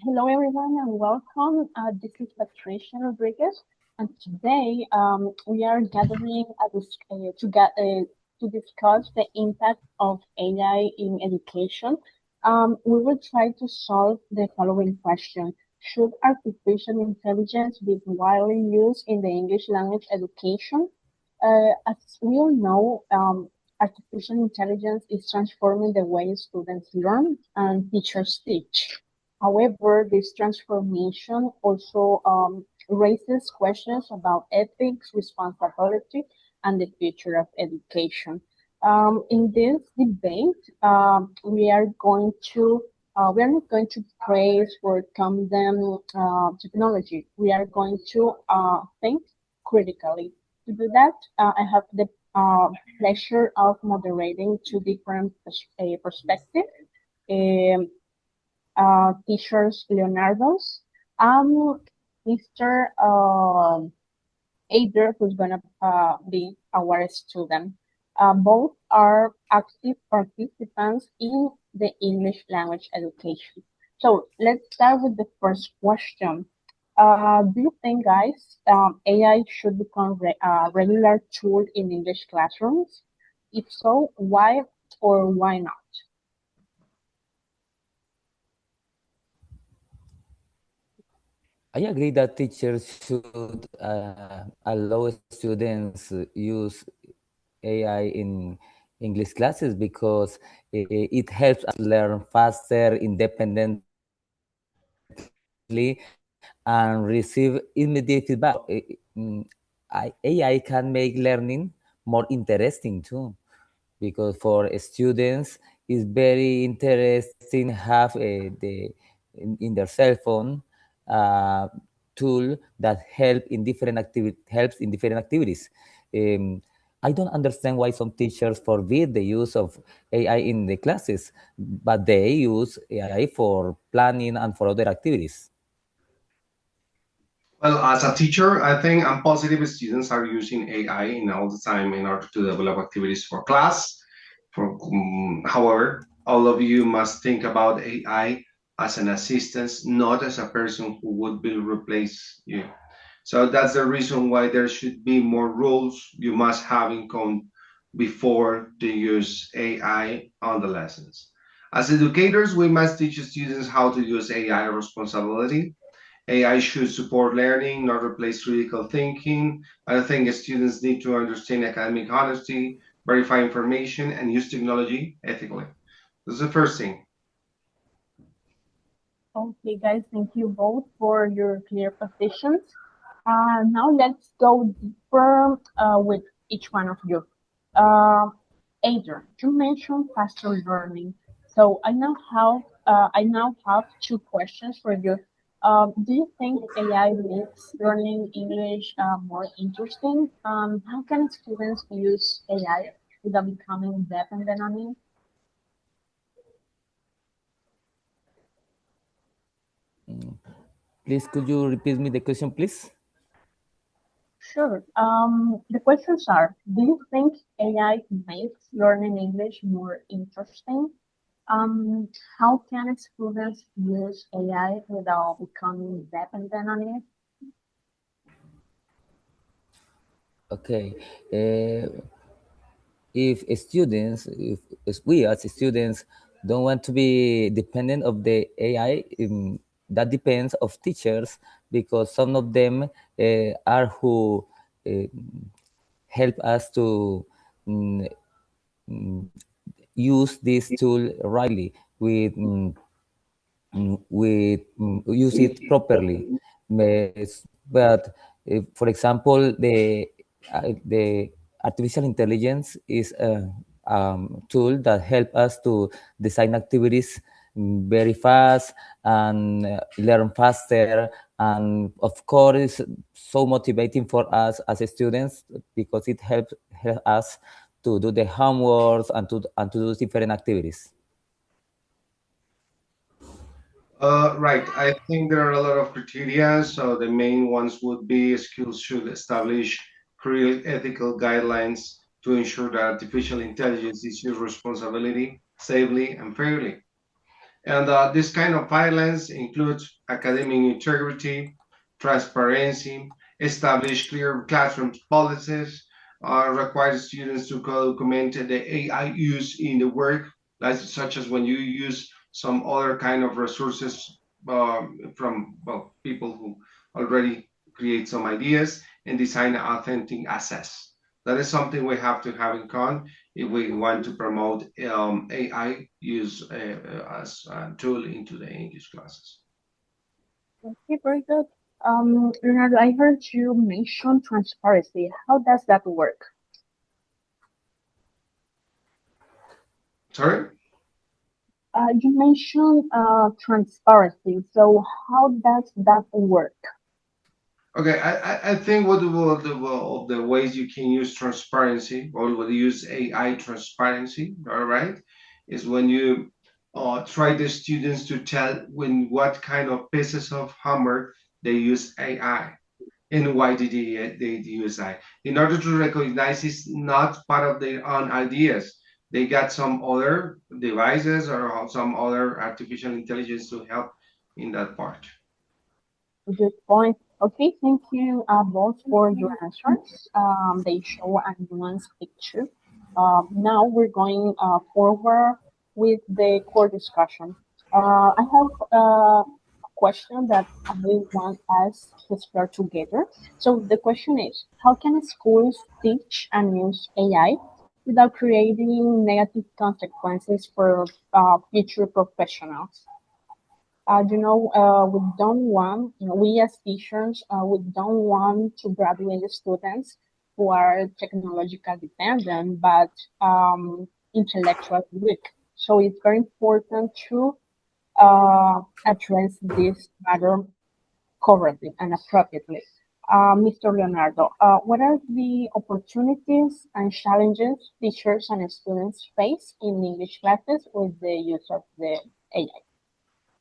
Hello, everyone, and welcome. This is Patricia Rodriguez, and today we are gathering to discuss the impact of AI in education. We will try to solve the following question: should artificial intelligence be widely used in the English language education? As we all know, artificial intelligence is transforming the way students learn and teachers teach. However, this transformation also raises questions about ethics, responsibility, and the future of education. In this debate, we are not going to praise or condemn technology. We are going to think critically. To do that, I have the pleasure of moderating two different perspectives. Um, Teachers Leonardo's and Mr. Ader, who's gonna be our student. Both are active participants in the English language education. So let's start with the first question. Do you think, guys, AI should become a regular tool in English classrooms? If so, why or why not? I agree that teachers should allow students use AI in English classes because it helps us learn faster, independently, and receive immediate feedback. AI can make learning more interesting too, because for students it's very interesting have in their cell phone uh, tool that helps in different activities. um, I don't understand why some teachers forbid the use of AI in the classes, but they use AI for planning and for other activities. Well, as a teacher, I think I'm positive students are using AI in all the time in order to develop activities for class. However, all of you must think about AI as an assistant, not as a person who would will replace you. So that's the reason why there should be more rules you must have in count before to use AI on the lessons. As educators, we must teach students how to use AI responsibly. AI should support learning, not replace critical thinking. I think students need to understand academic honesty, verify information, and use technology ethically. This is the first thing. Okay, guys, thank you both for your clear positions. Now let's go deeper with each one of you. Uh, Adrian, you mentioned faster learning. So I now have two questions for you. Do you think AI makes learning English more interesting? How can students use AI without becoming dependent on it? Please, could you repeat me the question, please? Sure. The questions are, do you think AI makes learning English more interesting? Um, how can students use AI without becoming dependent on it? Okay. Uh, if we as students don't want to be dependent of the AI, that depends of teachers, because some of them are who uh, help us to mm, mm, use this tool rightly use it properly. But for example, the artificial intelligence is a tool that help us to design activities very fast and learn faster, and of course so motivating for us as students, because it help us to do the homework and to do different activities. Right. I think there are a lot of criteria. So the main ones would be schools should establish clear ethical guidelines to ensure that artificial intelligence is used responsibly, safely, and fairly. And this kind of violence includes academic integrity, transparency, establish clear classroom policies, require students to document the AI use in the work, like, such as when you use some other kind of resources from, well, people who already create some ideas and design authentic assets. That is something we have to have in common if we want to promote AI use as a tool into the English classes. Okay, very good. Leonardo, I heard you mention transparency. How does that work? Sorry? You mentioned transparency. So how does that work? Okay, I think of the ways you can use transparency or will use AI transparency, all right, is when you try the students to tell when what kind of pieces of homework they use AI. And why did they use that? In order to recognize it's not part of their own ideas. They got some other devices or some other artificial intelligence to help in that part. Good point. Okay, thank you both for your answers. They show a nuanced picture. Now we're going forward with the core discussion. I have a question that I want us to explore together. So the question is, how can schools teach and use AI without creating negative consequences for future professionals? We don't want, we as teachers, we don't want to graduate students who are technological dependent, but intellectual weak. So it's very important to address this matter correctly and appropriately. Mr. Leonardo, what are the opportunities and challenges teachers and students face in English classes with the use of the AI?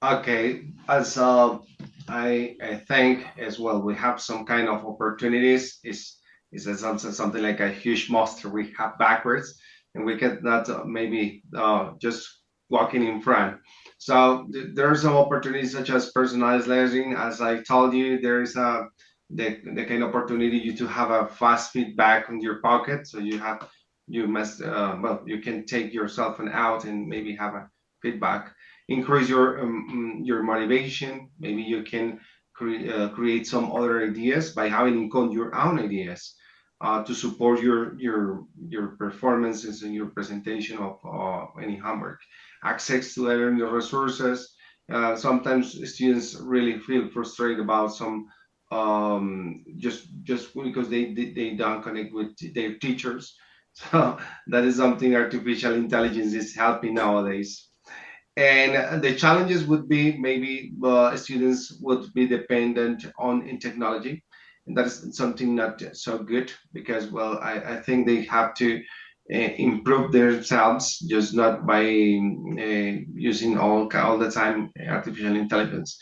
Okay, as I think as well, we have some kind of opportunities. Is something like a huge monster we have backwards, and we can not maybe just walking in front. So there are some opportunities such as personalized learning. As I told you, there is the kind of opportunity you to have a fast feedback on your pocket. So you must well, you can take your cell phone out and maybe have a feedback, increase your motivation. Maybe you can create some other ideas by having in count your own ideas to support your performances and your presentation of any homework. Access to learning resources. Sometimes students really feel frustrated about some just because they don't connect with their teachers. So that is something artificial intelligence is helping nowadays. And the challenges would be maybe students would be dependent on in technology. And that is something not so good because, well, I think they have to improve themselves, just not by using all the time artificial intelligence.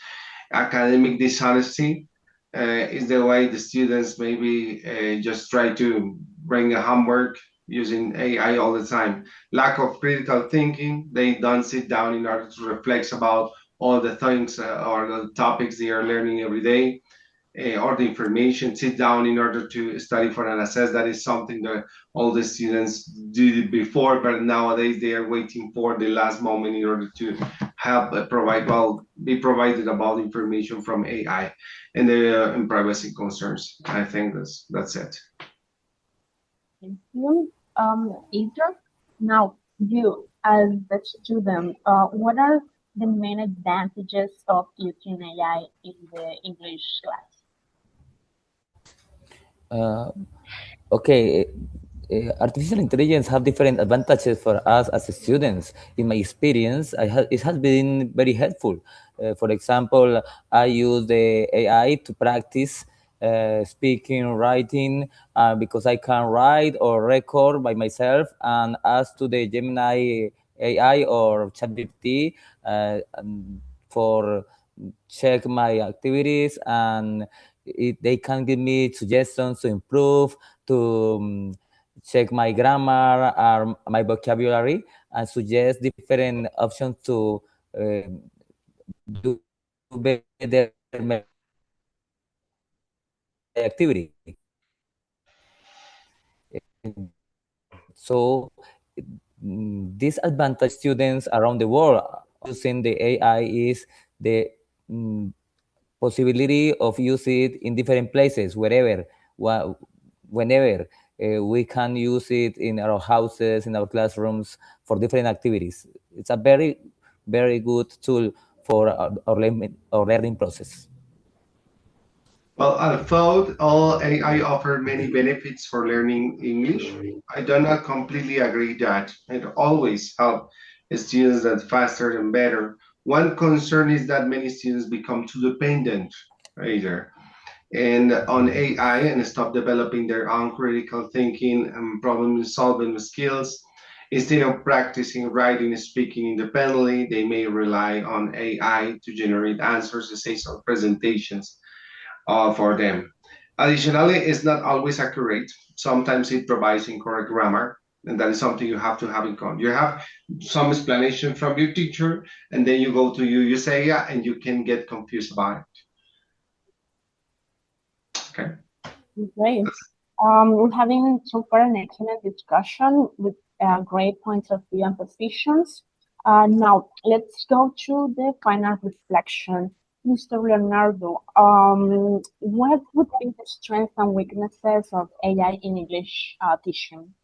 Academic dishonesty is the way the students maybe just try to bring a homework using AI all the time. Lack of critical thinking, they don't sit down in order to reflect about all the things or the topics they are learning every day, or the information, sit down in order to study for an assess. That is something that all the students did before, but nowadays they are waiting for the last moment in order to help provide, well, be provided about information from AI and the and privacy concerns. I think that's it. Thank you. Adrian, now you as the student, what are the main advantages of using AI in the English class? Uh, okay, artificial intelligence have different advantages for us as students. In my experience, it has been very helpful. For example, I use the AI to practice speaking, writing, because I can write or record by myself and ask to the Gemini AI or ChatGPT for check my activities, and they can give me suggestions to improve, to check my grammar or my vocabulary, and suggest different options to do better activity. So disadvantaged students around the world using the AI is the possibility of use it in different places, wherever, whenever. We can use it in our houses, in our classrooms for different activities. It's a very, very good tool for our learning process. Well, although all AI offer many benefits for learning English, I do not completely agree that it always helps students that faster and better. One concern is that many students become too dependent either and on AI and stop developing their own critical thinking and problem solving skills. Instead of practicing writing and speaking independently, they may rely on AI to generate answers, essays, or presentations for them. Additionally, it's not always accurate. Sometimes it provides incorrect grammar, and that is something you have to have in common. You have some explanation from your teacher, and then you go to you say yeah, and you can get confused about it. Okay. Great. We're having so far an excellent discussion with great points of view and positions. Now, let's go to the final reflection. Mr. Leonardo, what would be the strengths and weaknesses of AI in English teaching?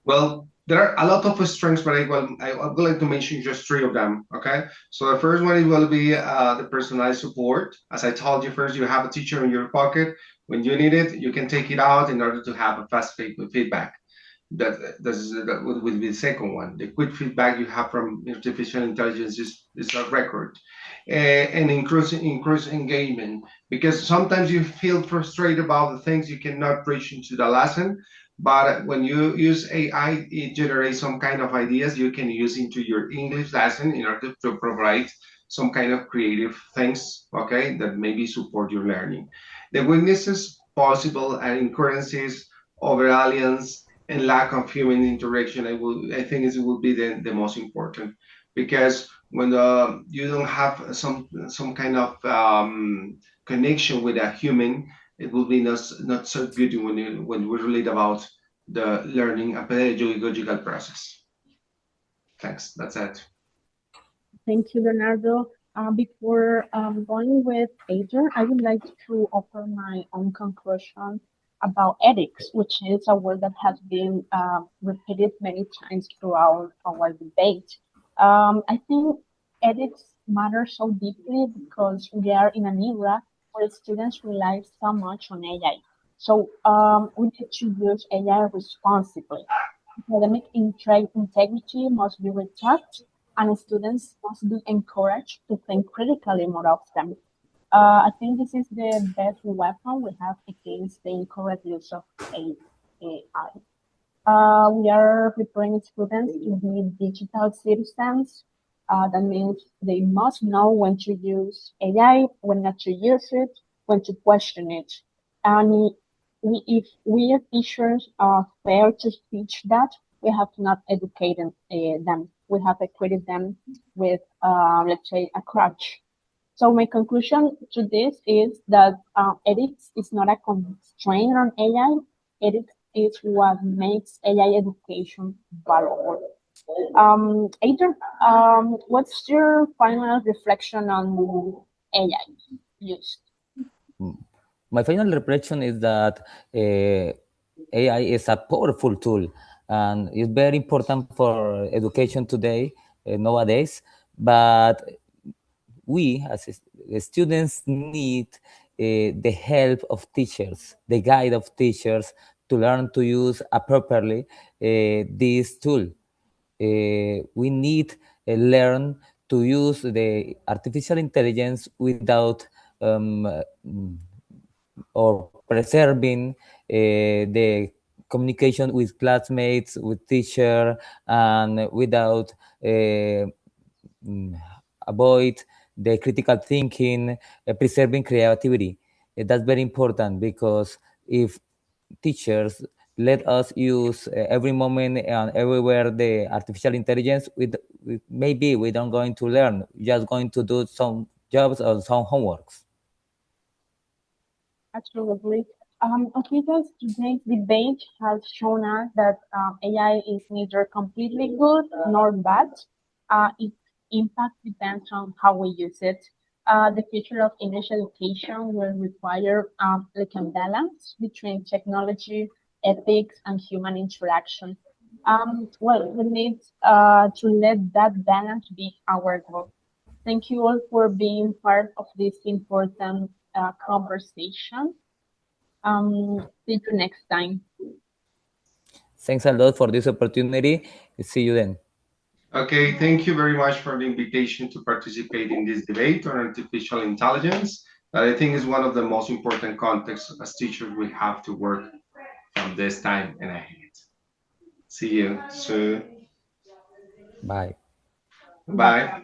Well, there are a lot of strengths, but I would like to mention just three of them. Okay. So the first one will be the personalized support. As I told you first, you have a teacher in your pocket. When you need it, you can take it out in order to have a fast feedback. That would be the second one. The quick feedback you have from artificial intelligence is a record, and increase engagement because sometimes you feel frustrated about the things you cannot reach into the lesson. But when you use AI, it generates some kind of ideas you can use into your English lesson in order to provide some kind of creative things, okay, that maybe support your learning. The weaknesses, possible and incurrencies, overalliance, and lack of human interaction, I think it will be the most important because when you don't have some kind of connection with a human, it will be not so good when we read about the learning and pedagogical process. Thanks. That's it. Thank you, Leonardo. Before going with Adrian, I would like to offer my own conclusion about ethics, which is a word that has been repeated many times throughout our debate. I think ethics matter so deeply because we are in an era where students rely so much on AI. So we need to use AI responsibly. Academic integrity must be respected, and students must be encouraged to think critically more often. I think this is the best weapon we have against the incorrect use of AI. We are preparing students to be digital citizens. That means they must know when to use AI, when not to use it, when to question it. And if we as teachers fail to teach that, we have not educated them. We have equipped them with, let's say, a crutch. So my conclusion to this is that ethics is not a constraint on AI. Ethics is what makes AI education valuable. Adrian, what's your final reflection on AI use? My final reflection is that AI is a powerful tool and it's very important for education today, nowadays. But we, as students, need the help of teachers, the guide of teachers to learn to use properly this tool. We need learn to use the artificial intelligence without or preserving the communication with classmates, with teacher, and without avoid the critical thinking, preserving creativity. That's very important because if teachers let us use every moment and everywhere the artificial intelligence. Maybe we don't going to learn, just going to do some jobs or some homeworks. Absolutely. Okay, guys, today's debate has shown us that AI is neither completely good nor bad. Its impact depends on how we use it. The future of English education will require like a balance between technology, ethics, and human interaction. Well, we need to let that balance be our goal. Thank you all for being part of this important conversation. See you next time. Thanks a lot for this opportunity. See you then. Okay, thank you very much for the invitation to participate in this debate on artificial intelligence. That I think is one of the most important contexts as teachers we have to work from this time and ahead. See you soon. Bye. Bye. Bye.